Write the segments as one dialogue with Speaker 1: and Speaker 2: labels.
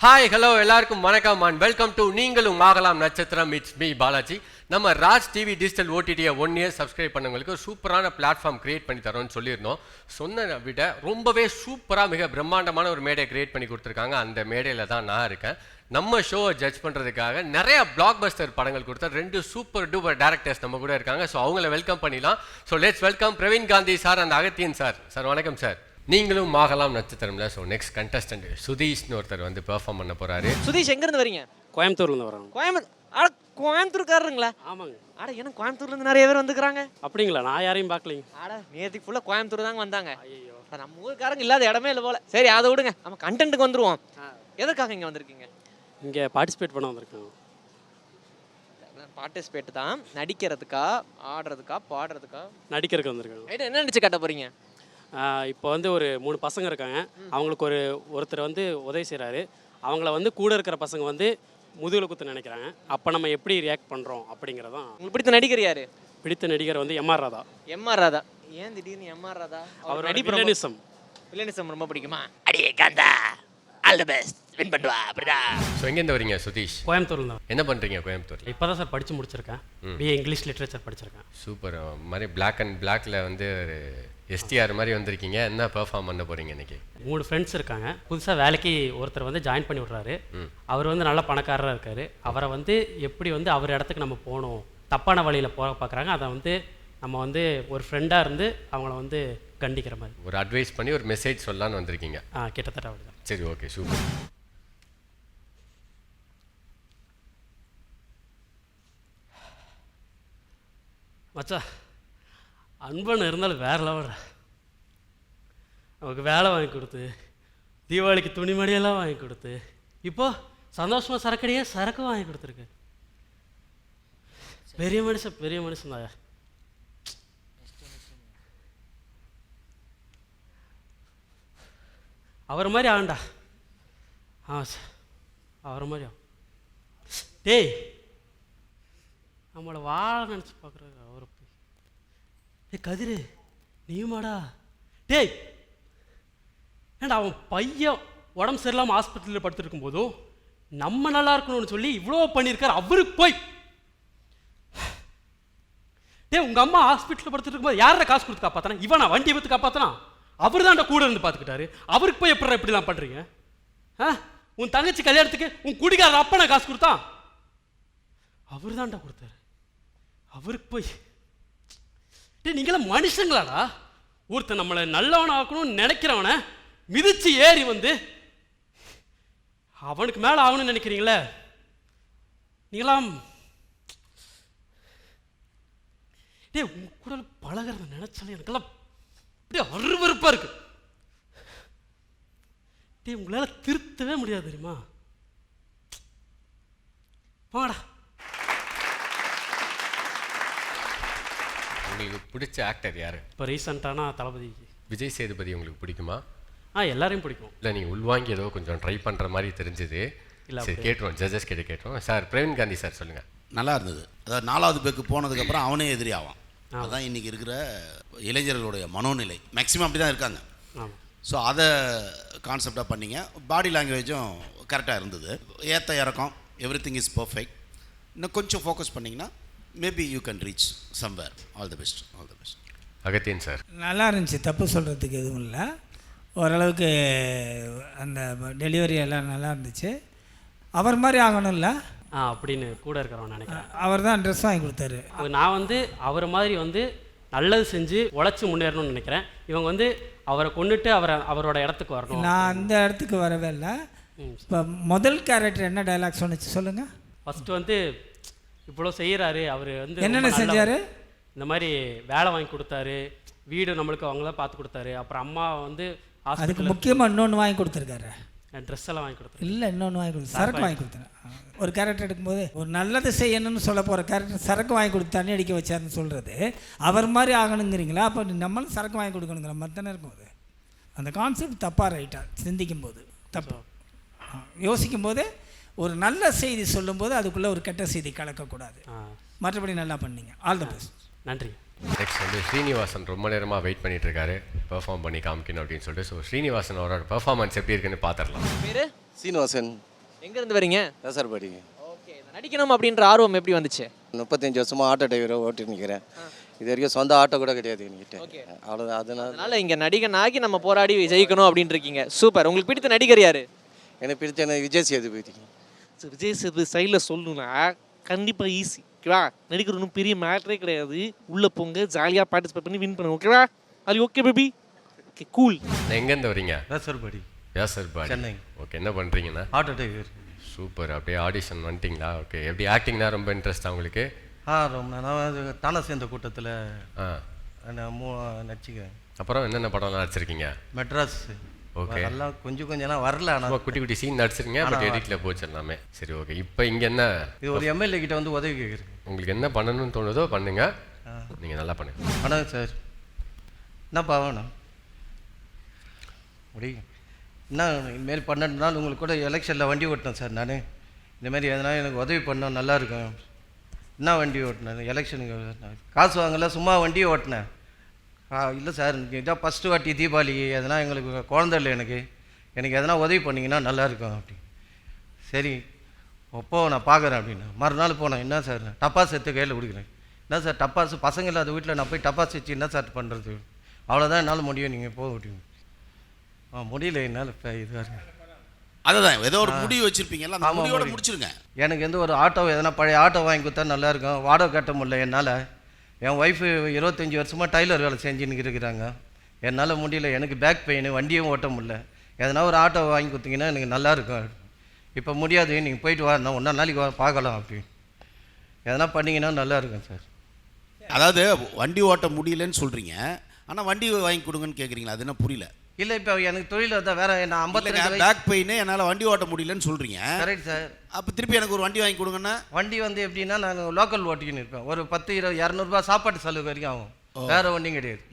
Speaker 1: Hi hello எல்லாருக்கும் வணக்கம் and welcome to நீங்களும் ஆகலாம் நட்சத்திரம். It's me Balaji. நம்ம ராஜ் டிவி டிஜிட்டல் ஓடிடியை 1 இயர் சப்ஸ்கிரைப் பண்ணவங்களுக்கு ஒரு சூப்பரான பிளாட்ஃபார்ம் கிரியேட் பண்ணி தரோம்னு சொல்லியிருந்தோம். சொன்னதை விட ரொம்பவே சூப்பராக மிக பிரம்மாண்டமான ஒரு மேடையை கிரியேட் பண்ணி கொடுத்துருக்காங்க. அந்த மேடையில் தான் நான் இருக்கேன். நம்ம ஷோவை ஜட்ஜ் பண்ணுறதுக்காக நிறைய பிளாக் பஸ்டர் படங்கள் கொடுத்த 2 சூப்பர் டூப்பர் டேரக்டர்ஸ் நம்ம கூட இருக்காங்க. ஸோ அவங்கள வெல்கம் பண்ணிடலாம். So let's welcome Praveen Gandhi sir and Agathiyan sir. Sir வணக்கம் சார். நீங்களும் ஆகலாம் நட்சத்திரம்ல. ஸோ நெக்ஸ்ட் கண்டஸ்டன்ட் சுதீஷ்னு ஒருத்தர் வந்து பெர்ஃபார்ம் பண்ண போறாரு.
Speaker 2: சுதீஷ் எங்கேருந்து வரீங்க?
Speaker 3: கோயம்புத்தூர்லேருந்து வரோம்.
Speaker 2: கோயம்புத்தூர்காரருங்களா?
Speaker 3: ஆமாங்க.
Speaker 2: ஆட எனக்கு கோயம்புத்தூர்லேருந்து நிறைய பேர் வந்துக்கிறாங்க.
Speaker 3: அப்படிங்களா? நான் யாரையும் பார்க்கலைங்க.
Speaker 2: ஆட நேற்றுக்கு ஃபுல்லாக கோயம்புத்தூர் தாங்க வந்தாங்க. ஐயோ, நம்ம ஊருக்காரங்க இல்லாத இடமே இல்லை போல. சரி அதை விடுங்க, நம்ம கண்டென்ட்டுக்கு வந்துருவோம். எதற்காக இங்கே வந்திருக்கீங்க?
Speaker 3: இங்கே பார்ட்டிசிபேட் பண்ண வந்திருக்கோம்.
Speaker 2: பார்ட்டிசிபேட் தான். நடிக்கிறதுக்கா, ஆடுறதுக்கா, பாடுறதுக்கா?
Speaker 3: நடிக்கிறதுக்கு வந்திருக்கோம்.
Speaker 2: ரைட்டு, என்ன நடிச்சு காட்ட போறீங்க?
Speaker 3: இப்போ வந்து ஒரு 3 பசங்க இருக்காங்க. அவங்களுக்கு ஒருத்தர் வந்து உதவி செய்கிறாரு. அவங்கள வந்து கூட இருக்கிற பசங்க வந்து முதுகில் குத்து நினைக்கிறாங்க. அப்போ நம்ம எப்படி ரியாக்ட் பண்ணுறோம் அப்படிங்கிறதான்.
Speaker 2: உங்களுக்கு பிடித்த நடிகர் யாரு?
Speaker 3: பிடித்த நடிகர் வந்து எம்ஆர் ராதா.
Speaker 2: எம்ஆர் ராதா. ஏன் திடீர்னு எம்ஆர் ராதா?
Speaker 3: அவர் வில்லனிசம்.
Speaker 2: வில்லனிசம் ரொம்ப பிடிக்குமா? அடியே Kantha, all the best, win பண்ணுவா அப்படிடா.
Speaker 1: ஸோ எங்கேருந்து வரீங்க சுதீஷ்?
Speaker 3: கோயம்புத்தூர்ல தான்.
Speaker 1: என்ன பண்ணுறீங்க கோயம்புத்தூர்?
Speaker 3: இப்போ தான் சார் படித்து முடிச்சிருக்கேன். பிஏ இங்கிலீஷ் லிட்ரேச்சர் படிச்சிருக்கேன்.
Speaker 1: சூப்பர். மாதிரி பிளாக் அண்ட் பிளாக்ல வந்து எஸ்டிஆர் மாதிரி வந்திருக்கீங்க. என்ன பெர்ஃபார்ம் பண்ண போறீங்க இன்னைக்கு?
Speaker 3: 3 ஃப்ரெண்ட்ஸ் இருக்காங்க. புதுசாக வேலைக்கு ஒருத்தர் வந்து ஜாயின் பண்ணி விட்றாரு. அவர் வந்து நல்ல பணக்காரராக இருக்கார். அவரை வந்து எப்படி வந்து அவர் இடத்துக்கு நம்ம போகணும், தப்பான வழியில் போக பார்க்குறாங்க. அதை வந்து நம்ம வந்து ஒரு ஃப்ரெண்டாக இருந்து அவங்கள வந்து கண்டிக்கிற மாதிரி
Speaker 1: ஒரு அட்வைஸ் பண்ணி ஒரு மெசேஜ் சொல்லலான்னு வந்திருக்கீங்க.
Speaker 3: கிட்டத்தட்ட அப்படி தான்.
Speaker 1: சரி, ஓகே, சூப்பர்.
Speaker 3: மச்சா, அன்பன் இருந்தாலும் வேறு லெவல். நமக்கு வேலை வாங்கி கொடுத்து, தீபாவளிக்கு துணிமணியெல்லாம் வாங்கி கொடுத்து, இப்போ சந்தோஷமாக சரக்கடியாக சரக்கு வாங்கி கொடுத்துருக்கு. பெரிய மனுஷன் தான். அவர் மாதிரி ஆகண்டா. சார், அவர் மாதிரி ஆகும். டேய், நம்மளை வாழ நினச்சி பார்க்குறாரு அவரை போய். கதிரு நீயுமாடா? டேய், ஏண்டா அவன் பையன் உடம்பு சரியில்லாமல் ஹாஸ்பிட்டலில் படுத்துருக்கும் போதும் நம்ம நல்லா இருக்கணும்னு சொல்லி இவ்வளோ பண்ணியிருக்காரு. அவருக்கு போய் டேய், உங்கள் அம்மா ஹாஸ்பிட்டலில் படுத்துட்டு இருக்கும்போது யாரை காசு கொடுத்து காப்பாற்றினா? இவனா வண்டி விற்று காப்பாற்றினா? அவர் தான்டா கூட இருந்து பார்த்துக்கிட்டாரு. அவருக்கு போய் எப்படி இப்படிலாம் பண்ணுறீங்க? உன் தங்கச்சி கல்யாணத்துக்கு உன் குடிக்கார அப்பனை காசு கொடுத்தான்? அவர் தான்டா கொடுத்தாரு. அவருக்கு போய் டே, நீங்களாம் மனுஷங்களாடா? ஒருத்தன் நம்மளை நல்லவனை ஆக்கணும்னு நினைக்கிறவனை மிதிச்சு ஏறி வந்து அவனுக்கு மேலே ஆகணும்னு நினைக்கிறீங்களே நீங்களாம்? டே, உங்க கூட பழகிறத நினைச்சாலே எனக்கெல்லாம் அப்படியே அருவருப்பா இருக்கு. டே, உங்களால் திருத்தவே முடியாது தெரியுமா? வாடா.
Speaker 1: உங்களுக்கு பிடிச்ச ஆக்டர் யாரு?
Speaker 3: இப்போ ரீசெண்டானா தளபதி
Speaker 1: விஜய் சேதுபதி உங்களுக்கு பிடிக்குமா?
Speaker 3: எல்லாரையும் பிடிக்கும்.
Speaker 1: இல்லை, நீங்கள் உள்வாங்கி ஏதோ கொஞ்சம் ட்ரை பண்ணுற மாதிரி தெரிஞ்சுது. இல்லை, சரி, கேட்டுருவோம், ஜட்ஜஸ் கிட்ட கேட்டுருவோம். சார் பிரவீன் காந்தி சார் சொல்லுங்கள்.
Speaker 4: நல்லா இருந்தது. அதாவது 4வது பேக்கு போனதுக்கப்புறம் அவனே எதிரி ஆவான். அதுதான் இன்றைக்கி இருக்கிற இளைஞர்களுடைய மனோநிலை. மேக்ஸிமம் அப்படி தான் இருக்காங்க. ஸோ அதை கான்செப்டாக பண்ணிங்க. பாடி லாங்குவேஜும் கரெக்டாக இருந்தது. ஏற்ற இறக்கம், எவ்ரி திங் இஸ் பர்ஃபெக்ட். இன்னும் கொஞ்சம் ஃபோக்கஸ் பண்ணிங்கன்னா maybe you can reach somewhere. All the best.
Speaker 1: Agathiyan sir.
Speaker 5: நல்லா இருந்துச்சு, தப்பு சொல்கிறதுக்கு எதுவும் இல்லை. ஓரளவுக்கு அந்த டெலிவரி எல்லாம் நல்லா இருந்துச்சு. அவர் மாதிரி ஆகணும் இல்லை
Speaker 3: அப்படின்னு கூட இருக்கிறவன் நினைக்கிறேன்.
Speaker 5: அவர் தான் ட்ரெஸ் வாங்கி கொடுத்தாரு.
Speaker 3: நான் வந்து அவர் மாதிரி வந்து நல்லது செஞ்சு உழைச்சி முன்னேறணும்னு நினைக்கிறேன். இவங்க வந்து அவரை கொண்டுட்டு அவரோட இடத்துக்கு வரணும். நான்
Speaker 5: அந்த இடத்துக்கு வரவே இல்லை. இப்போ முதல் கேரக்டர் என்ன டைலாக் சொன்னிச்சு சொல்லுங்கள்.
Speaker 3: ஃபஸ்ட்டு வந்து இவ்வளோ செய்கிறாரு. அவர் வந்து
Speaker 5: என்னென்ன செஞ்சார்?
Speaker 3: இந்த மாதிரி வேலை வாங்கி கொடுத்தாரு, வீடு நம்மளுக்கு அவங்களாம் பார்த்து கொடுத்தாரு. அப்புறம் அம்மா வந்து
Speaker 5: அதுக்கு முக்கியமாக இன்னொன்று வாங்கி கொடுத்துருக்காரு.
Speaker 3: ட்ரெஸ் எல்லாம் வாங்கி கொடுத்தாரு.
Speaker 5: இல்லை, இன்னொன்று வாங்கி கொடுத்து சரக்கு வாங்கி கொடுத்தாரு. ஒரு கேரக்டர் எடுக்கும்போது ஒரு நல்லது செய்யணும்னு சொல்ல போகிற கேரக்டர் சரக்கு வாங்கி கொடுத்து தண்ணி அடிக்க வச்சாருன்னு சொல்கிறது அவர் மாதிரி ஆகணுங்கிறீங்களா? அப்போ நம்மளும் சரக்கு வாங்கி கொடுக்கணுங்கிற மாதிரி தானே இருக்கும். அது அந்த கான்செப்ட் தப்பாக ரைட்டாக சிந்திக்கும் போது தப்பு. யோசிக்கும் போது ஒரு நல்ல செய்தி சொல்லும்போது அதுக்குள்ளே ஒரு கெட்ட செய்தி கலக்கக்கூடாது. மற்றபடி நல்லா பண்ணீங்க. All the best.
Speaker 3: நன்றி.
Speaker 1: நெக்ஸ்ட் வந்து ஸ்ரீனிவாசன் ரொம்ப நேரமாக வெயிட் பண்ணிட்டு இருக்காரு பெர்ஃபார்ம் பண்ணி காமிக்கணும் அப்படின்னு சொல்லிட்டு. ஸோ ஸ்ரீனிவாசன் அவரோட பெர்ஃபார்மன்ஸ் எப்படி இருக்குன்னு பார்த்துடலாம்.
Speaker 2: பேரு
Speaker 6: சீனிவாசன்.
Speaker 2: எங்கேருந்து வரீங்க?
Speaker 6: பேசறபடிங்க.
Speaker 2: ஓகே. நடிக்கணும் அப்படின்ற ஆர்வம் எப்படி வந்துச்சு?
Speaker 6: 35 வருஷமாக ஆட்டோ டிரைவராக ஓட்டி நிற்கிறேன். இது வரைக்கும் சொந்த ஆட்டோ கூட கிடையாது என்கிட்ட. அவ்வளோதான்.
Speaker 2: அதனால இங்கே நடிகன் ஆகி நம்ம போராடி ஜெயிக்கணும் அப்படின்ட்டு இருக்கீங்க. சூப்பர். உங்களுக்கு பிடித்த நடிகர் யாரு?
Speaker 6: எனக்கு பிடிச்ச விஜய் சேதுபதி.
Speaker 2: விஜய் சேது ஸ்டைலில் சொல்லணும்னா கண்டிப்பாக ஈஸி, ஓகேவா? நடிகர் ஒன்றும் பெரிய மேட்ரே கிடையாது. உள்ளே போங்க, ஜாலியாக பார்ட்டிசிபேட் பண்ணி வின் பண்ணுங்க, ஓகேவா? அது ஓகே பேபி. Okay cool.
Speaker 1: எங்கேருந்து வரீங்க?
Speaker 7: பேசறபடி
Speaker 1: பேசர்பாடி.
Speaker 7: சென்னை.
Speaker 1: ஓகே, என்ன பண்ணுறீங்கண்ணா?
Speaker 7: Auto driver.
Speaker 1: சூப்பர். அப்படியே ஆடிஷன் வந்துட்டிங்களா? ஓகே. எப்படி ஆக்டிங்னா ரொம்ப இன்ட்ரெஸ்டா உங்களுக்கு?
Speaker 7: ரொம்ப நான் தானே சேர்ந்த கூட்டத்தில்
Speaker 1: ஆ,
Speaker 7: நடிச்சுக்கிறேன்.
Speaker 1: அப்புறம் என்னென்ன படம்லாம் நடிச்சிருக்கீங்க?
Speaker 7: மெட்ராஸ்.
Speaker 1: ஓகே.
Speaker 7: எல்லாம் கொஞ்சம் கொஞ்சம்லாம் வரல. ஆனால்
Speaker 1: சும்மா குட்டி குட்டி சீன் நடிச்சிருங்க, பட் எடிட்டில் போச்சு எல்லாமே. சரி, ஓகே. இப்போ இங்கே என்ன
Speaker 7: இது ஒரு எம்எல்ஏ கிட்ட வந்து உதவி கேட்குறேன்.
Speaker 1: உங்களுக்கு என்ன பண்ணணும்னு தோணுதோ பண்ணுங்க, நீங்கள் நல்லா பண்ணுங்க.
Speaker 7: வணக்கம் சார். என்னப்பா வேணும்? முடியும். என்ன இனிமேல் 12 நாள் உங்களுக்கு கூட எலெக்ஷனில் வண்டி ஓட்டினேன் சார். நான் இந்தமாரி எதனா எனக்கு உதவி பண்ணோம், நல்லா இருக்கும். என்ன வண்டி ஓட்டினேன் எலெக்ஷனுக்கு? காசு வாங்கல, சும்மா வண்டியை ஓட்டினேன். இல்லை சார், இதான் ஃபஸ்ட்டு வாட்டி தீபாவளி, எதனா எங்களுக்கு குழந்தை இல்லை, எனக்கு எதனா உதவி பண்ணிங்கன்னா நல்லாயிருக்கும் அப்படி. சரி அப்போ நான் பார்க்குறேன் அப்படின்னு மறுநாள் போனேன். என்ன சார் டப்பாஸ் எடுத்து கையில் கொடுக்குறேன். என்ன சார் டப்பாஸ் பசங்க இல்லாத வீட்டில் நான் போய் டப்பாஸ் வச்சு என்ன சார் பண்ணுறது? அவ்வளோதான் என்னால் முடியும், நீங்கள் போக முடியும். முடியல என்னால். இப்போ இதுவாக
Speaker 4: அதுதான் ஏதோ ஒரு முடிவு வச்சுருப்பீங்கல்ல, அந்த முடிவோட முடிச்சிருங்க.
Speaker 7: எனக்கு எந்த ஒரு ஆட்டோ எதனா பழைய ஆட்டோ வாங்கி கொடுத்தா நல்லாயிருக்கும். வாடகை கட்ட முடியல என்னால். என் ஒய்ஃபு 25 வருஷமாக டைலர் வேலை செஞ்சுன்னு இருக்கிறாங்க. என்னால் முடியல, எனக்கு பேக் பெயின், வண்டியும் ஓட்ட முடியல. எதனா ஒரு ஆட்டோ வாங்கி கொடுத்தீங்கன்னா எனக்கு நல்லாயிருக்கும். இப்போ முடியாது, நீங்கள் போயிட்டு வா, நான் ஒன்றா நாளைக்கு பார்க்கலாம் அப்படி. எதனா பண்ணிங்கன்னா நல்லாயிருக்கும் சார்.
Speaker 4: அதாவது வண்டி ஓட்ட முடியலன்னு சொல்கிறீங்க, ஆனால் வண்டி வாங்கி கொடுங்கன்னு கேட்குறீங்களா? அது என்ன புரியல.
Speaker 7: இல்லை, இப்போ எனக்கு தொழில் தான் வேறு. நான் 52
Speaker 4: பேக் பெயின், என்னால் வண்டி ஓட்ட முடியலன்னு சொல்கிறீங்க.
Speaker 7: Correct sir.
Speaker 4: அப்போ திருப்பி எனக்கு ஒரு வண்டி வாங்கி கொடுங்கன்னா?
Speaker 7: வண்டி வந்து எப்படின்னா நான் லோக்கல் ஓட்டிக்கின்னு இருப்பேன். ஒரு 10, 20, 200 சாப்பாட்டு செலவு வரைக்கும் ஆகும். வேறு வண்டியும் கிடையாது.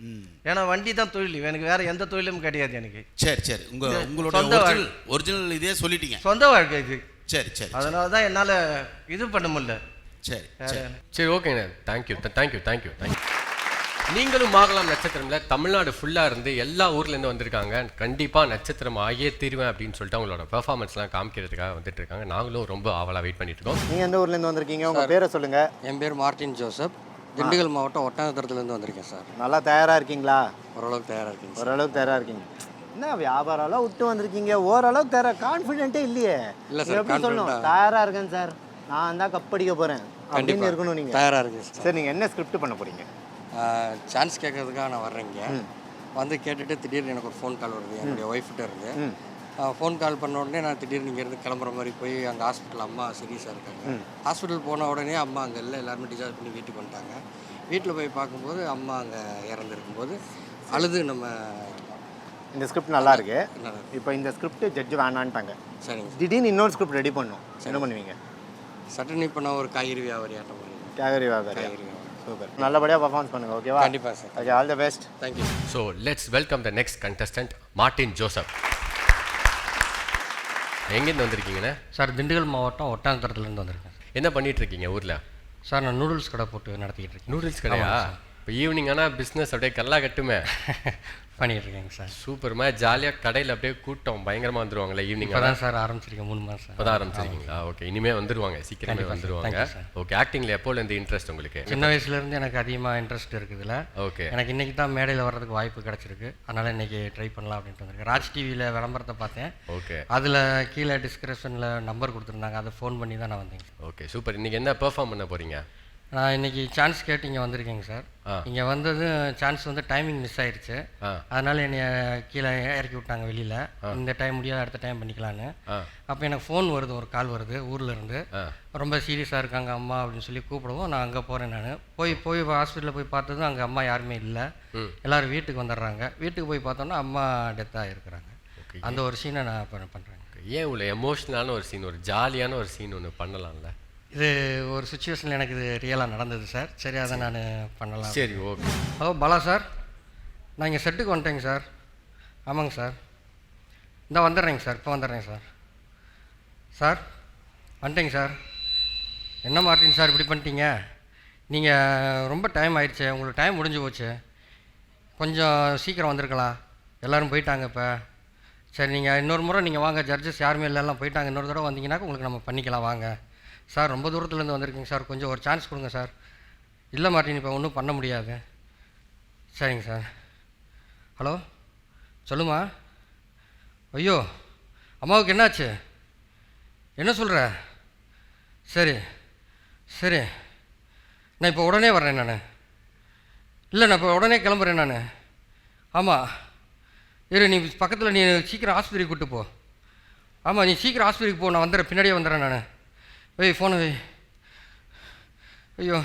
Speaker 7: ஏன்னா வண்டி தான் தொழில், எனக்கு வேறு எந்த தொழிலும் கிடையாது எனக்கு.
Speaker 4: சரி சரி, உங்களோட ஒரிஜினல் இதே சொல்லிட்டீங்க.
Speaker 7: சொந்த வாழ்க்கை இது.
Speaker 4: சரி சரி,
Speaker 7: அதனால தான் என்னால் இது பண்ண முடியல.
Speaker 4: சரி
Speaker 1: சரி, ஓகேண்ணே. Thank you thank you thank you thank you. நீங்களும் ஆகலாம் நட்சத்திரம்ல தமிழ்நாடு ஃபுல்லாக இருந்து எல்லா ஊர்லேருந்து வந்திருக்காங்க. கண்டிப்பாக நட்சத்திரம் ஆகியே தீருவேன் அப்படின்னு சொல்லிட்டு அவங்களோட பெர்ஃபார்மன்ஸ்லாம் காமிக்கிறதுக்காக வந்துட்டு இருக்காங்க. நாங்களும் ரொம்ப ஆவலாக வெயிட் பண்ணிட்டு இருக்கோம்.
Speaker 8: நீங்கள் எந்த ஊர்லேருந்து வந்திருக்கீங்க? உங்கள் பேரை சொல்லுங்கள்.
Speaker 6: என் பேர் மார்ட்டின் ஜோசப். திண்டுக்கல் மாவட்டம் ஒட்டஞ்சத்திரத்துலேருந்து வந்திருக்கேன் சார்.
Speaker 8: நல்லா தயாராக இருக்கீங்களா?
Speaker 6: ஓரளவுக்கு தயாராக இருக்கீங்க.
Speaker 8: ஓரளவுக்கு தயாராக இருக்கீங்க. என்ன வியாபாரம்லாம் விட்டு வந்திருக்கீங்க, ஓரளவுக்கு கான்ஃபிடென்ட்டே இல்லையே.
Speaker 6: இல்லை சார்,
Speaker 8: எப்படி சொல்லணும்? தயாராக இருக்கேன் சார், நான் தான் கப்படிக்க போகிறேன் அப்படின்னு இருக்கணும். நீங்கள்
Speaker 6: தயாராக இருக்கேன் சார்.
Speaker 8: சரி, நீங்கள் என்ன ஸ்கிரிப்ட் பண்ண போகிறீங்க?
Speaker 6: சான்ஸ் கேட்கறதுக்காக நான் வர்றேங்க. வந்து கேட்டுட்டு திடீர்னு எனக்கு ஒரு ஃபோன் கால் வருது என்னுடைய ஒய்ஃப்கிட்ட இருந்து. ஃபோன் கால் பண்ண உடனே நான் திடீர்னு இங்கேருந்து கிளம்புற மாதிரி போய் அங்கே ஹாஸ்பிட்டல் அம்மா சீரியஸாக இருக்காங்க. ஹாஸ்பிட்டல் போன உடனே அம்மா அங்கே இல்லை, எல்லாருமே டிசார்ஜ் பண்ணி வீட்டுக்கு வந்துட்டாங்க. வீட்டில் போய் பார்க்கும்போது அம்மா அங்கே இறந்துருக்கும்போது அழுது நம்ம
Speaker 8: இந்த ஸ்கிரிப்ட் நல்லா இருக்கு. இப்போ இந்த ஸ்கிரிப்ட் ஜட்ஜ் வேணான்ட்டாங்க.
Speaker 6: சரிங்க.
Speaker 8: திடீர்னு இன்னொரு ஸ்கிரிப்ட் ரெடி பண்ணணும், என்ன பண்ணுவீங்க?
Speaker 6: சட்டன் இப்போ நான் ஒரு காய்கறி வியாபாரி ஆட்டம் பண்ணுவேன்.
Speaker 8: காய்கறி வியாபாரி. சூப்பர், நல்லபடியாக பர்ஃபார்மன்ஸ் பண்ணுங்க, ஓகேவா?
Speaker 6: கண்டிப்பாக sir.
Speaker 8: Okay, all the best.
Speaker 6: Thank you.
Speaker 1: So let's welcome the next contestant Martin Joseph. எங்கேருந்து வந்திருக்கீங்கண்ணே?
Speaker 9: சார் திண்டுக்கல் மாவட்டம் ஒட்டாந்தரத்துலேருந்து வந்திருக்கேன்.
Speaker 1: என்ன பண்ணிட்டு இருக்கீங்க ஊரில்?
Speaker 9: சார் நான் நூடுல்ஸ் கடை போட்டு நடத்திக்கிட்டு இருக்கேன்.
Speaker 1: நூடுல்ஸ் கடையா? இப்போ ஈவினிங் ஆனால் பிஸ்னஸ் அப்படியே கல்லா கட்டுமே.
Speaker 9: பண்ணிகிட்டு இருக்கேங்க சார்.
Speaker 1: சூப்பர்மா, ஜாலியாக கடையில் அப்படியே கூட்டம் பயங்கரமாக வந்துருவாங்களே ஈவினிங்?
Speaker 9: இப்போ தான் சார் ஆரம்பிச்சிருக்கேன், 3 மாதம்.
Speaker 1: இப்போ தான் ஆரம்பிச்சிருக்கீங்களா? ஓகே, இனிமேல் வந்துருவாங்க, சீக்கிரமே வந்துருவாங்க. ஓகே, ஆக்டிங்கில் எப்போலேருந்து இன்ட்ரெஸ்ட் உங்களுக்கு?
Speaker 9: சின்ன வயசுலேருந்து எனக்கு அதிகமாக இன்ட்ரெஸ்ட் இருக்குதுல்ல.
Speaker 1: ஓகே,
Speaker 9: எனக்கு இன்றைக்கி தான் மேடையில் வர்றதுக்கு வாய்ப்பு கிடச்சிருக்கு. அதனால் இன்றைக்கி ட்ரை பண்ணலாம் அப்படின்ட்டு வந்திருக்கேன். ராஜ் டிவியில் விளம்பரத்தை பார்த்தேன்.
Speaker 1: ஓகே,
Speaker 9: அதில் கீழே டிஸ்கிரிப்ஷனில் நம்பர் கொடுத்துருந்தாங்க, அதை ஃபோன் பண்ணி தான் நான் வந்தேங்க.
Speaker 1: Okay, super. இன்றைக்கி என்ன பெர்ஃபார்ம் பண்ண போகிறீங்க?
Speaker 9: நான் இன்றைக்கி சான்ஸ் கேட்டு இங்கே வந்திருக்கேங்க சார். இங்கே வந்தது சான்ஸ் வந்து டைமிங் மிஸ் ஆயிடுச்சு. அதனால் என்னை கீழே இறக்கி விட்டாங்க வெளியில். இந்த டைம் முடியாது, அடுத்த டைம் பண்ணிக்கலான்னு. அப்போ எனக்கு ஃபோன் வருது, ஒரு கால் வருது ஊரில் இருந்து. ரொம்ப சீரியஸாக இருக்காங்க அம்மா அப்படின்னு சொல்லி கூப்பிடுவோம். நான் அங்கே போகிறேன். நான் போய் ஹாஸ்பிட்டலில் போய் பார்த்ததும் அங்கே அம்மா யாருமே இல்லை, எல்லோரும் வீட்டுக்கு வந்துடுறாங்க. வீட்டுக்கு போய் பார்த்தோன்னா அம்மா டெத்தாக இருக்கிறாங்க. அந்த ஒரு சீனை நான் பண்ணுறேன்.
Speaker 1: ஏன் இவ்வளோ எமோஷ்னலான ஒரு சீன், ஒரு ஜாலியான ஒரு சீன் ஒன்று பண்ணலாம்ல?
Speaker 9: இது ஒரு சுச்சுவேஷனில் எனக்கு இது ரியலாக நடந்தது சார். சரி, அதை நான் பண்ணலாம்.
Speaker 1: சரி, ஓகே.
Speaker 9: ஹலோ பாலா சார், நான் இங்கே செட்டுக்கு வந்துட்டேங்க சார். ஆமாங்க சார், இந்த வந்துடுறேங்க சார், இப்போ வந்துடுறேங்க சார். சார் வந்துட்டேங்க சார். என்ன மார்ட்டின் சார் இப்படி பண்ணிட்டீங்க? நீங்கள் ரொம்ப டைம் ஆயிடுச்சு, உங்களுக்கு டைம் முடிஞ்சு போச்சு, கொஞ்சம் சீக்கிரம் வந்திருக்கலாம். எல்லோரும் போயிட்டாங்க இப்போ. சரி நீங்கள் இன்னொரு முறை நீங்கள் வாங்க, ஜட்ஜஸ் யாருமே இல்லைலாம் போயிட்டாங்க, இன்னொரு தடவை வந்தீங்கன்னாக்க உங்களுக்கு நம்ம பண்ணிக்கலாம் வாங்க. சார் ரொம்ப தூரத்துலேருந்து வந்திருக்கீங்க சார், கொஞ்சம் ஒரு சான்ஸ் கொடுங்க சார். இல்லை மார்ட்டின் இப்போ ஒன்றும் பண்ண முடியாது. சரிங்க சார். ஹலோ சொல்லுமா. ஐயோ அம்மாவுக்கு என்னாச்சு, என்ன சொல்கிற? சரி சரி நான் இப்போ உடனே வர்றேன் நான். இல்லை நான் இப்போ உடனே கிளம்புறேன் நான். ஆமாம் இரு, நீ பக்கத்தில் நீ சீக்கிரம் ஆஸ்பத்திரிக்கு கூப்பிட்டு போ. ஆமாம் நீ சீக்கிரம் ஆஸ்பத்திரிக்கு போ, நான் வந்துடுறேன், பின்னாடியே வந்துடுறேன் நான். வெய் ஃபோனை வெய். ஐயோ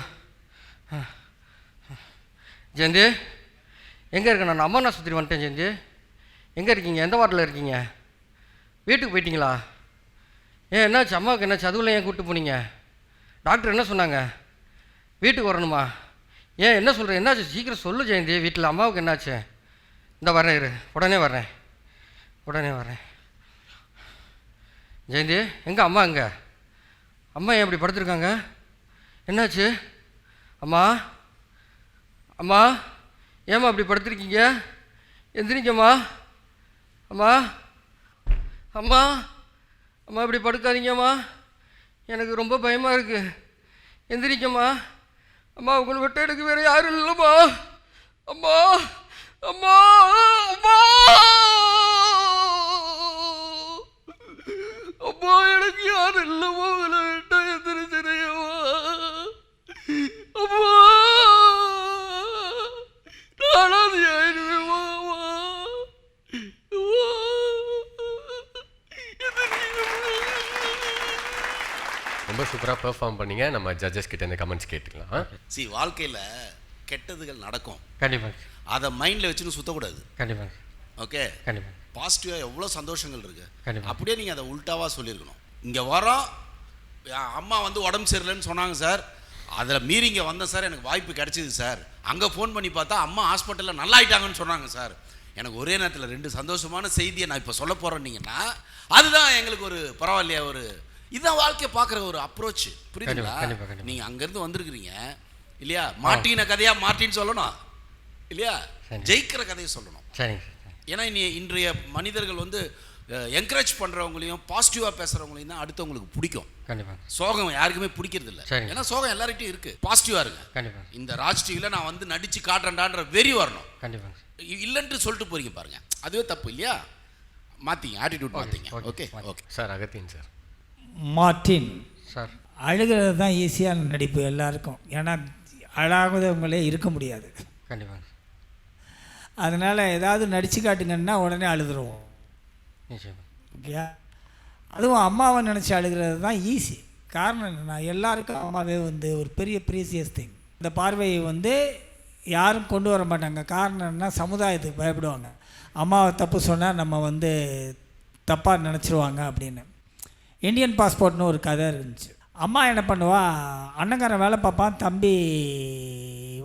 Speaker 9: ஜெயந்தி எங்கே இருக்கேன் நான்? அம்மா ஆஸ்பத்திரி வந்துட்டேன். ஜெயந்தி எங்கே இருக்கீங்க? எந்த வார்டில் இருக்கீங்க? வீட்டுக்கு போயிட்டீங்களா? ஏன் என்னாச்சு அம்மாவுக்கு என்னாச்சு? அதுக்குள்ளே ஏன் கூப்பிட்டு போனீங்க? டாக்டர் என்ன சொன்னாங்க? வீட்டுக்கு வரணுமா? ஏன் என்ன சொல்கிறேன்? என்னாச்சு சீக்கிரம் சொல்லு ஜெயந்தி. வீட்டில் அம்மாவுக்கு என்னாச்சு? இந்த வரேன் இரு, உடனே வர்றேன் உடனே வரேன். ஜெயந்தி எங்கே அம்மா? எங்கே அம்மா? ஏன் இப்படி படுத்துருக்காங்க? என்னாச்சு அம்மா? அம்மா ஏம்மா இப்படி படுத்துருக்கீங்க? எந்திரிங்கம்மா. அம்மா அம்மா அம்மா இப்படி படுக்காதீங்கம்மா, எனக்கு ரொம்ப பயமாக இருக்குது. எந்திரிக்கம்மா. அம்மா உங்களை விட்டு எனக்கு வேறு யாரும் இல்லைம்மா. அம்மா அம்மா அம்மா அம்மா எனக்கு யாரும் இல்லைம்மா, உங்களை விட்டா எந்திரிச்சிடையம்மா. அம்மா நானாவது ஆயிடுவேம்மா.
Speaker 1: ரொம்ப சூப்பராக பெர்ஃபார்ம் பண்ணீங்க. நம்ம ஜட்ஜஸ் கிட்ட இந்த கமெண்ட்ஸ் கேட்டுக்கலாம்.
Speaker 4: வாழ்க்கையில் கெட்டதுகள் நடக்கும்,
Speaker 9: கண்டிப்பாக
Speaker 4: அதை மைண்டில் வச்சுன்னு சுற்றக்கூடாது.
Speaker 9: கண்டிப்பாக
Speaker 4: ஓகே,
Speaker 9: கண்டிப்பாக
Speaker 4: பாசிட்டிவாக எவ்வளோ சந்தோஷங்கள் இருக்குது,
Speaker 9: கண்டிப்பாக
Speaker 4: அப்படியே நீங்கள் அதை உல்ட்டாவாக சொல்லியிருக்கணும். இங்கே வரோம், அம்மா வந்து உடம்பு சரியில்லைன்னு சொன்னாங்க சார், அதில் மீறி இங்கே வந்தேன் சார், எனக்கு வாய்ப்பு கிடைச்சிது சார். அங்கே ஃபோன் பண்ணி பார்த்தா அம்மா ஹாஸ்பிட்டலில் நல்லா ஆயிட்டாங்கன்னு சொன்னாங்க சார். எனக்கு ஒரே நேரத்தில் 2 சந்தோஷமான செய்தியை நான் இப்போ சொல்ல போகிறேன்னீங்கன்னா அதுதான் எங்களுக்கு ஒரு பரவாயில்லையா, ஒரு இதுதான் வாழ்க்கையை பார்க்குற ஒரு அப்ரோச். புரியுதுங்களா? நீங்கள் அங்கேருந்து வந்திருக்கிறீங்க இல்லையா, மாட்டின கதையாக மாட்டின்னு சொல்லணும் இல்லையா, ஜெயிக்கிற கதையை சொல்லணும்.
Speaker 9: சரிங்க.
Speaker 4: ஏன்னா இன்றைய மனிதர்கள் வந்து என்கரேஜ் பண்ணுறவங்களையும் பாசிட்டிவாக பேசுகிறவங்களையும் தான் அடுத்தவங்களுக்கு பிடிக்கும்.
Speaker 9: கண்டிப்பாக
Speaker 4: சோகம் யாருக்குமே பிடிக்கிறது இல்லை. ஏன்னா சோகம் எல்லார்கிட்டையும் இருக்குது. பாசிட்டிவாக இருக்கு.
Speaker 9: கண்டிப்பாக
Speaker 4: இந்த ராஜ் டிவியில் நான் வந்து நடித்து காட்டுறேன்டான்ற வெறி வரணும்.
Speaker 9: கண்டிப்பாக
Speaker 4: இல்லைன்ட்டு சொல்லிட்டு போறீங்க பாருங்க, அதுவே தப்பு இல்லையா? மாற்றிங்க, ஆட்டிடியூட் மாற்றிங்க. Okay okay
Speaker 1: sir. அகத்தின் சார்.
Speaker 5: மார்ட்டின்
Speaker 9: சார்
Speaker 5: அழுகிறது தான் ஈஸியான நடிப்பு எல்லாருக்கும். ஏன்னா அழாதவங்களே இருக்க முடியாது.
Speaker 9: கண்டிப்பாக.
Speaker 5: அதனால் ஏதாவது நடித்து காட்டுங்கன்னா உடனே அழுதுருவோம். ஓகே, அதுவும் அம்மாவை நினச்சி அழுகிறது தான் ஈஸி. காரணம் என்னென்னா எல்லாருக்கும் அம்மாவே வந்து ஒரு பெரிய ப்ரீசியஸ் திங். இந்த பார்வையை வந்து யாரும் கொண்டு வர மாட்டாங்க. காரணம் என்ன, சமுதாயத்துக்கு பயப்படுவாங்க. அம்மாவை தப்பு சொன்னால் நம்ம வந்து தப்பாக நினச்சிருவாங்க அப்படின்னு. இந்தியன் பாஸ்போர்ட்னு ஒரு கதை இருந்துச்சு. அம்மா என்ன பண்ணுவா, அண்ணங்காரன் வேலை பார்ப்பான், தம்பி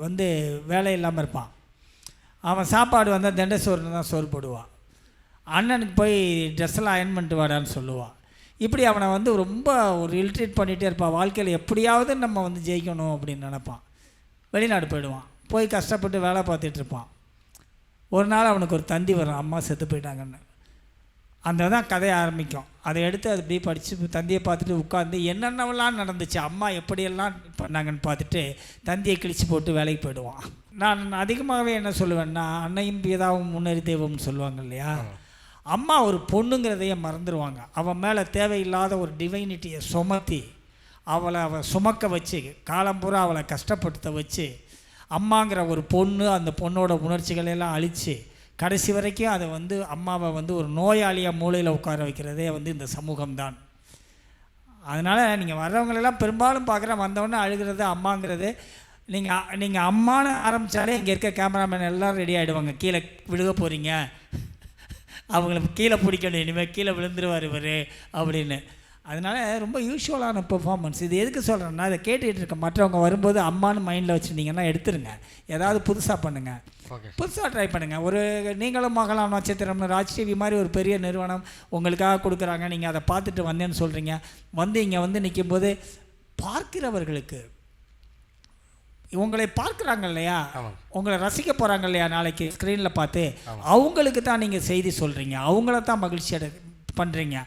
Speaker 5: வந்து வேலை இல்லாமல் இருப்பான். அவன் சாப்பாடு வந்தால் தண்டை சோறுன்னு தான் சோறு போடுவான். அண்ணனுக்கு போய் ட்ரெஸ்ஸெல்லாம் அயன் பண்ணிட்டு வாடான்னு சொல்லுவாள். இப்படி அவனை வந்து ரொம்ப ஒரு இல்ட்ரேட் பண்ணிகிட்டே இருப்பான். வாழ்க்கையில் எப்படியாவது நம்ம வந்து ஜெயிக்கணும் அப்படின்னு நினப்பான். வெளிநாடு போயிடுவான், போய் கஷ்டப்பட்டு வேலை பார்த்துட்ருப்பான். ஒரு நாள் அவனுக்கு ஒரு தந்தி வரும், அம்மா செத்து போயிட்டாங்கன்னு. அந்த தான் கதையை ஆரம்பிக்கும். அதை எடுத்து அது இப்படி படித்து தந்தியை பார்த்துட்டு உட்காந்து என்னென்னவெல்லாம் நடந்துச்சு, அம்மா எப்படியெல்லாம் பண்ணாங்கன்னு பார்த்துட்டு தந்தியை கிழிச்சு போட்டு வேலைக்கு போயிடுவான். நான் அதிகமாகவே என்ன சொல்லுவேன்னா, அன்னையும் பிதாவும் முன்னேறி தெய்வம்னு சொல்லுவாங்க இல்லையா, அம்மா ஒரு பொண்ணுங்கிறதையே மறந்துடுவாங்க. அவன் மேலே தேவையில்லாத ஒரு டிவைனிட்டியை சுமத்தி அவளை சுமக்க வச்சு காலம்பூரா அவளை கஷ்டப்படுத்த வச்சு அம்மாங்கிற ஒரு பொண்ணு அந்த பொண்ணோட உணர்ச்சிகளெல்லாம் அழித்து கடைசி வரைக்கும் அதை வந்து அம்மாவை வந்து ஒரு நோயாளியாக மூலையில் உட்கார வைக்கிறதே வந்து இந்த சமூகம்தான். அதனால் நீங்கள் வர்றவங்களெல்லாம் பெரும்பாலும் பார்க்குறேன், வந்தவொடனே அழுகிறது அம்மாங்கிறது. நீங்கள் அம்மானு ஆரம்பித்தாலே இங்கே இருக்க கேமராமேன் எல்லோரும் ரெடி ஆகிடுவாங்க. கீழே விழுக போகிறீங்க, அவங்கள கீழே பிடிக்கணும், இனிமேல் கீழே விழுந்துருவார் இவர் அப்படின்னு. அதனால் ரொம்ப யூஷுவலான பெர்ஃபார்மன்ஸ். இது எதுக்கு சொல்கிறேன்னா, இதை கேட்டுக்கிட்டு இருக்க மற்றவங்க வரும்போது அம்மானு மைண்டில் வச்சுருந்தீங்கன்னா எடுத்துருங்க. ஏதாவது புதுசாக பண்ணுங்கள், புதுசாக ட்ரை பண்ணுங்கள். ஒரு நீங்களும் மகளாம் நட்சத்திரம்னு ராஜ் டிவி மாதிரி ஒரு பெரிய நிறுவனம் உங்களுக்காக கொடுக்குறாங்க. நீங்கள் அதை பார்த்துட்டு வந்தேன்னு சொல்கிறீங்க. வந்து இங்கே வந்து நிற்கும்போது பார்க்கிறவர்களுக்கு உங்களை பார்க்குறாங்க இல்லையா, உங்களை ரசிக்க போகிறாங்க இல்லையா நாளைக்கு ஸ்க்ரீனில் பார்த்து, அவங்களுக்கு தான் நீங்கள் செய்தி சொல்கிறீங்க, அவங்கள தான் மகிழ்ச்சி பண்ணுறீங்க,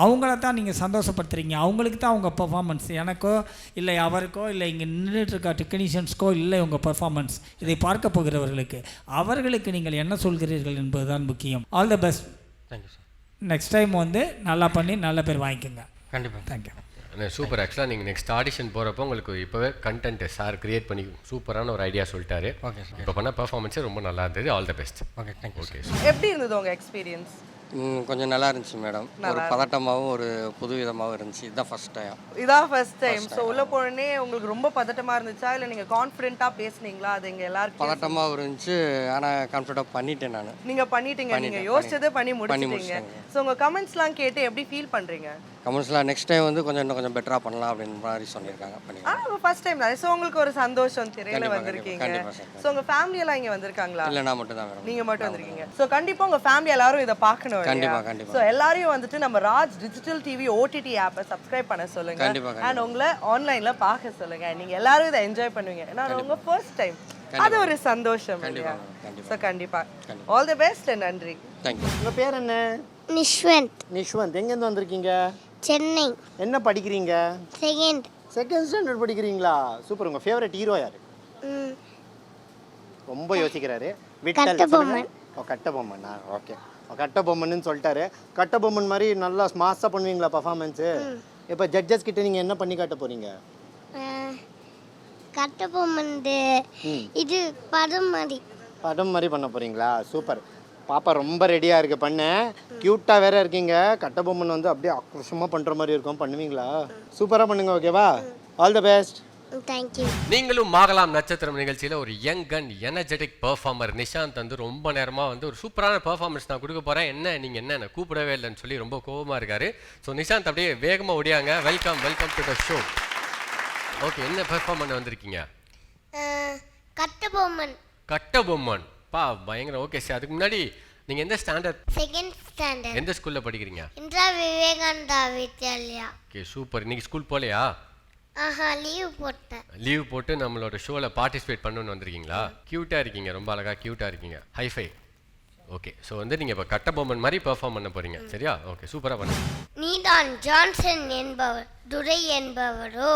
Speaker 5: அவங்கள தான் நீங்கள் சந்தோஷப்படுத்துறீங்க, அவங்களுக்கு தான் உங்கள் பெர்ஃபார்மன்ஸ். எனக்கோ இல்லை அவருக்கோ இல்லை இங்கே நின்றுட்டு இருக்க டெக்னீஷியன்ஸ்க்கோ இல்லை உங்கள் பெர்ஃபார்மன்ஸ். இதை பார்க்க போகிறவர்களுக்கு அவர்களுக்கு நீங்கள் என்ன சொல்கிறீர்கள் என்பது தான் முக்கியம். All the best.
Speaker 9: Thank you sir.
Speaker 5: Next time வந்து நல்லா பண்ணி நல்ல பேர் வாங்கிக்கோங்க.
Speaker 9: கண்டிப்பாக.
Speaker 5: தேங்க்யூ.
Speaker 1: சூப்பர். ஆக்சுவலாக நீங்கள் நெக்ஸ்ட் ஆடிஷன் போகிறப்போ உங்களுக்கு இப்போவே கண்டென்ட் சார் கிரியேட் பண்ணி சூப்பரான ஒரு ஐடியா சொல்லிட்டாரு.
Speaker 9: Okay sir.
Speaker 1: இப்போ பண்ண பெர்ஃபார்மன்ஸே ரொம்ப நல்லா இருந்தது. All the best.
Speaker 9: Okay thank you.
Speaker 1: Okay.
Speaker 10: எப்படி இருந்தது உங்கள் எக்ஸ்பீரியன்ஸ்?
Speaker 6: கொஞ்சம் நல்லா இருந்துச்சு மேடம். ஒரு பதட்டமாகவும் ஒரு புதுவிதமாகவும் இருந்துச்சு. இதுதான் ஃபர்ஸ்ட் டைம்.
Speaker 10: இதான் ஃபர்ஸ்ட் டைம். ஸோ உள்ள போனே உங்களுக்கு ரொம்ப பதட்டமாக இருந்துச்சா இல்லை நீங்கள் கான்ஃபிடென்ட்டாக பேசுனீங்களா? அது எங்கள் எல்லாருக்கும்
Speaker 6: பதட்டமாகவும் இருந்துச்சு, ஆனால் கான்ஃபிடென்ட்டாக பண்ணிட்டேன் நான்.
Speaker 10: நீங்கள் பண்ணிட்டீங்க, நீங்கள் யோசிச்சதை பண்ணி முடிச்சிட்டீங்க. ஸோ உங்கள் கமெண்ட்ஸ்லாம் கேட்டு எப்படி ஃபீல் பண்ணுறீங்க?
Speaker 6: கமெண்ட்ஸ்லாம் நெக்ஸ்ட் டைம் வந்து இன்னும் கொஞ்சம் பெட்டராக பண்ணலாம் அப்படின்னு மாதிரி சொல்லியிருக்காங்க.
Speaker 10: ஆனால் ஃபர்ஸ்ட் டைம் தான். ஸோ உங்களுக்கு ஒரு சந்தோஷம், திரையில் வந்திருக்கீங்க. ஸோ உங்கள் ஃபேமிலியெல்லாம் இங்கே வந்திருக்காங்களா?
Speaker 6: இல்லை, நான் மட்டும் தான் மேடம்.
Speaker 10: நீங்கள் மட்டும் வந்திருக்கீங்க. ஸோ கண்டிப்பாக உங்கள் ஃபேமிலி எல்லாரும் இதை பார்க்கணும்.
Speaker 6: கண்டிப்பாக.
Speaker 10: ஸோ எல்லாரையும் வந்துட்டு நம்ம ராஜ் டிஜிட்டல் டிவி OTT ஆப்பை சப்ஸ்கிரைப் பண்ண சொல்லுங்க. அண்ட் உங்களை ஆன்லைன்ல பார்க்க சொல்லுங்க. நீங்க எல்லாரும் இதை என்ஜாய் பண்ணுவீங்க. ஏன்னா உங்க ஃபர்ஸ்ட் டைம், அது ஒரு சந்தோஷம் இல்லையா? ஸோ கண்டிப்பா ஆல் தி பெஸ்ட். நன்றி.
Speaker 6: தேங்க்யூ.
Speaker 8: உங்கள் பேர் என்ன?
Speaker 11: நிஷ்வந்த்.
Speaker 8: நிஷ்வந்த். எங்கேருந்து வந்திருக்கீங்க?
Speaker 11: சென்னை.
Speaker 8: என்ன படிக்கிறீங்க?
Speaker 11: செகண்ட்
Speaker 8: ஸ்டாண்டர்ட் படிக்கிறீங்களா? சூப்பர். உங்கள் ஃபேவரட் ஹீரோ யார்? ரொம்ப யோசிக்கிறாரு.
Speaker 11: கட்டபொம்மன்.
Speaker 8: கட்டபொம்மனா? ஓகே. கட்டபொம்மன்னு சொல்லிட்டாரு. கட்டபொம்மன் மாதிரி நல்லா மாஸாக பண்ணுவீங்களா பர்ஃபார்மன்ஸு? இப்போ ஜட்ஜஸ் கிட்ட நீங்கள் என்ன பண்ணி காட்ட போகிறீங்க?
Speaker 11: கட்டபொம்மன் இது படம் மாதிரி
Speaker 8: பண்ண போகிறீங்களா? சூப்பர். பாப்பா ரொம்ப ரெடியாக இருக்குது பண்ண. க்யூட்டாக வேறு இருக்கீங்க. கட்டபொம்மன் வந்து அப்படியே ஆக்ரோஷமாக பண்ணுற மாதிரி இருக்கும். பண்ணுவீங்களா? சூப்பராக பண்ணுங்க. ஓகேவா? All the best.
Speaker 11: தேங்க்யூ.
Speaker 1: நீங்களும் ஆகலாம் நட்சத்திரம் நிகழ்ச்சியில் ஒரு young and energetic performer Nishanth வந்து ரொம்ப நேரமாக வந்து ஒரு சூப்பரான பெர்ஃபார்மன்ஸ் நான் கொடுக்க போகிறேன், நீங்கள் என்ன கூப்பிடவே இல்லைன்னு சொல்லி ரொம்ப கோபமாக இருக்காரு. ஸோ நிஷாந்த் அப்படியே வேகமாக ஒடியாங்க. Welcome to the show. Okay, என்ன பெர்ஃபார்ம் பண்ண வந்திருக்கீங்க? கட்டபொம்மன். பா பயங்கரம். ஓகே சார், அதுக்கு முன்னாடி நீங்கள் எந்த ஸ்டாண்டர்ட்?
Speaker 11: Second standard.
Speaker 1: எந்த ஸ்கூலில் படிக்கிறீங்க?
Speaker 11: இந்திரா விவேகானந்தா வித்யாலயா.
Speaker 1: Okay super. இன்னைக்கு ஸ்கூல் போகலையா?
Speaker 11: லீவ்
Speaker 1: போட்டு நம்மளோட ஷோவில் பார்ட்டிசிபேட் பண்ணணும்னு வந்திருக்கீங்களா? க்யூட்டாக இருக்கீங்க, ரொம்ப அழகாக க்யூட்டாக இருக்கீங்க. ஹைஃபை. ஓகே, ஸோ வந்து நீங்கள் இப்போ கட்டபொம்மன் மாதிரி பெர்ஃபார்ம் பண்ண போகிறீங்க, சரியா? ஓகே, சூப்பராக பண்ணுங்க.
Speaker 11: நீதான் ஜான்சன் என்பவர் துரை என்பவரோ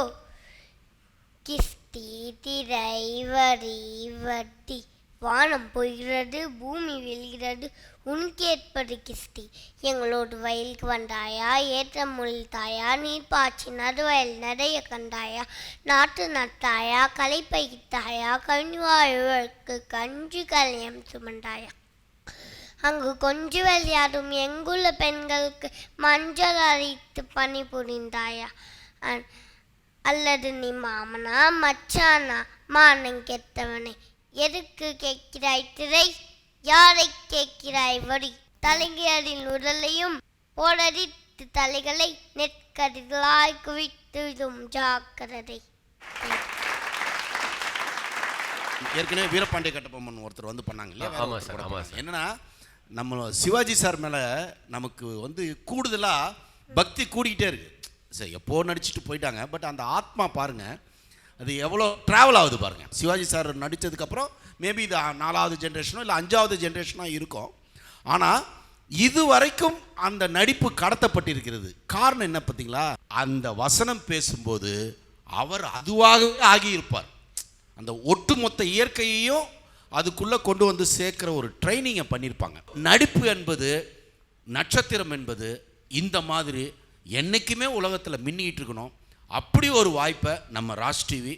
Speaker 11: கிஸ்தி திரை வரி வட்டி வானம் போகிறது பூமி வெல்கிறது உனக்கேற்பது கிஸ்தி எங்களோடு வயலுக்கு வந்தாயா ஏற்ற முழித்தாயா நீர் பாய்ச்சி நடுவயல் நிறைய கண்டாயா நாட்டு நட்டாயா களை பயிர்த்தாயா கனிவாழ்வுக்கு கஞ்சி கல்யம் சுமந்தாயா அங்கு கொஞ்சம் விளையாடும் எங்குள்ள பெண்களுக்கு மஞ்சள் அரைத்து பணி புரிந்தாயா அல்லது நீ மாமனா மச்சானா மானம் கெட்டவனை எதுக்கு கேட்கிறாய் திரை யாரை கேட்கிறாய் வரி தலைகளின் உடலையும் போடடித்து தலைகளை நெற்கதிர்களாய் குவித்தும் ஜாக்கிரதை.
Speaker 4: ஏற்கனவே வீரபாண்டிய கட்டபொம்மன் ஒருத்தர் வந்து பண்ணாங்க இல்லையா?
Speaker 1: ஆமாம் சார், ஆமாம் சார்.
Speaker 4: என்னன்னா நம்ம சிவாஜி சார் மேலே நமக்கு வந்து கூடுதலாக பக்தி கூடிக்கிட்டே இருக்கு. சரி, எப்போ நடிச்சுட்டு போயிட்டாங்க, பட் அந்த ஆத்மா பாருங்கள் அது எவ்வளோ ட்ராவல் ஆகுது பாருங்கள். சிவாஜி சார் நடித்ததுக்கப்புறம் மேபி இது 4வது ஜென்ரேஷனோ இல்லை 5வது ஜென்ரேஷனாக இருக்கும். ஆனால் இது வரைக்கும் அந்த நடிப்பு கடத்தப்பட்டிருக்கிறது. காரணம் என்ன பார்த்தீங்களா? அந்த வசனம் பேசும்போது அவர் அதுவாகவே ஆகியிருப்பார். அந்த ஒட்டுமொத்த இயற்கையையும் அதுக்குள்ளே கொண்டு வந்து சேர்க்குற ஒரு ட்ரைனிங்கை பண்ணியிருப்பாங்க. நடிப்பு என்பது, நட்சத்திரம் என்பது இந்த மாதிரி என்றைக்குமே உலகத்தில் மின்னிக்கிட்டு இருக்கணும். அப்படி ஒரு வாய்ப்பை நம்ம ராஜ் டிவி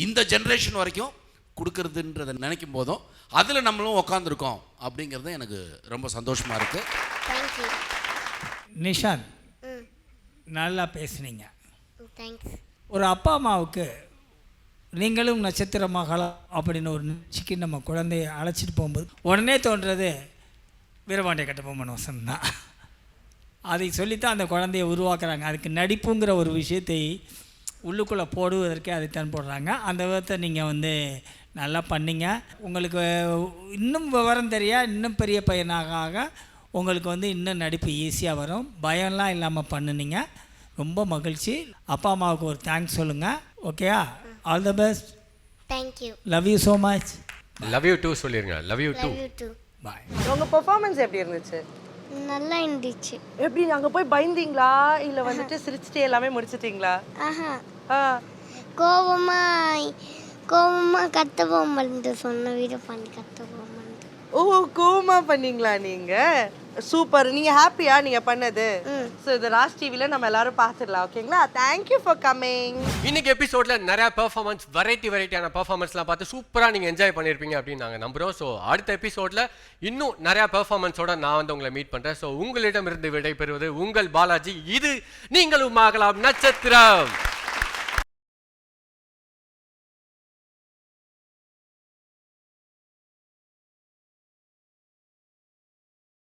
Speaker 4: இந்த ஜென்ரேஷன் வரைக்கும் கொடுக்கறதுன்றதை நினைக்கும் போதும் அதில் நம்மளும் உக்காந்துருக்கோம் அப்படிங்கிறது எனக்கு ரொம்ப சந்தோஷமாக இருக்குது.
Speaker 5: நிஷாந்த், நல்லா பேசுனீங்க. ஒரு அப்பா அம்மாவுக்கு நீங்களும் நட்சத்திரமாகலாம் அப்படின்னு ஒரு நிகழ்ச்சிக்கு நம்ம குழந்தைய அழைச்சிட்டு போகும்போது உடனே தோன்றது வீரபாண்டிய கட்டபொம்மன் வசனம் தான். அதை சொல்லித்தான் அந்த குழந்தைய உருவாக்குறாங்க. அதுக்கு நடிப்புங்கிற ஒரு விஷயத்தை உள்ளுக்குள்ளே போடுவதற்கே அதைத்தான் போடுறாங்க. அந்த விதத்தை நீங்கள் வந்து நல்லா பண்ணிங்க. உங்களுக்கு இன்னும் விவரம் தெரியா, இன்னும் பெரிய பையனாக உங்களுக்கு வந்து இன்னும் நடிப்பு ஈஸியாக வரும். பயம்லாம் இல்லாமல் பண்ணுனீங்க. ரொம்ப மகிழ்ச்சி. அப்பா அம்மாவுக்கு ஒரு தேங்க்ஸ் சொல்லுங்கள். ஓகேயா? All the best.
Speaker 11: Thank you.
Speaker 5: Love you so much.
Speaker 1: Love you too சொல்லிருங்க. Love you too.
Speaker 11: Love you too.
Speaker 5: Bye.
Speaker 10: உங்க பெர்ஃபார்மன்ஸ் எப்படி இருந்துச்சு?
Speaker 11: நல்லா இருந்துச்சு.
Speaker 10: எப்படி அங்க போய் பயந்தீங்களா இல்ல வந்துட்டு சிரிச்சிட்டே எல்லாமே முடிச்சிட்டீங்களா?
Speaker 11: கோவமா கத்தவும் மருந்து சொன்ன வீடு பண்ணி கத்தவும் மருந்து.
Speaker 10: ஓ கோவமா பண்ணீங்களா நீங்க? சூப்பர். நீங்க ஹாப்பியா நீங்க பண்ணது? ஸோ இது ராஜ் டிவில நம்ம எல்லாரும் பார்த்துடலாம். ஓகேங்களா? Thank you for coming.
Speaker 1: இன்னைக்கு எபிசோட்ல நிறைய பெர்ஃபார்மன்ஸ் வெரைட்டியான பெர்ஃபார்மன்ஸ்லாம் பார்த்து சூப்பரா நீங்க என்ஜாய் பண்ணிருப்பீங்க அப்படின்னு நாங்க நம்புறோம். ஸோ அடுத்த எபிசோட்ல இன்னும் நிறைய பெர்ஃபார்மன்ஸோட நான் வந்து உங்களை மீட் பண்றேன். ஸோ உங்களிடமிருந்து விடைபெறுவது உங்கள் பாலாஜி. இது நீங்களும் ஆகலாம் நட்சத்திரம்.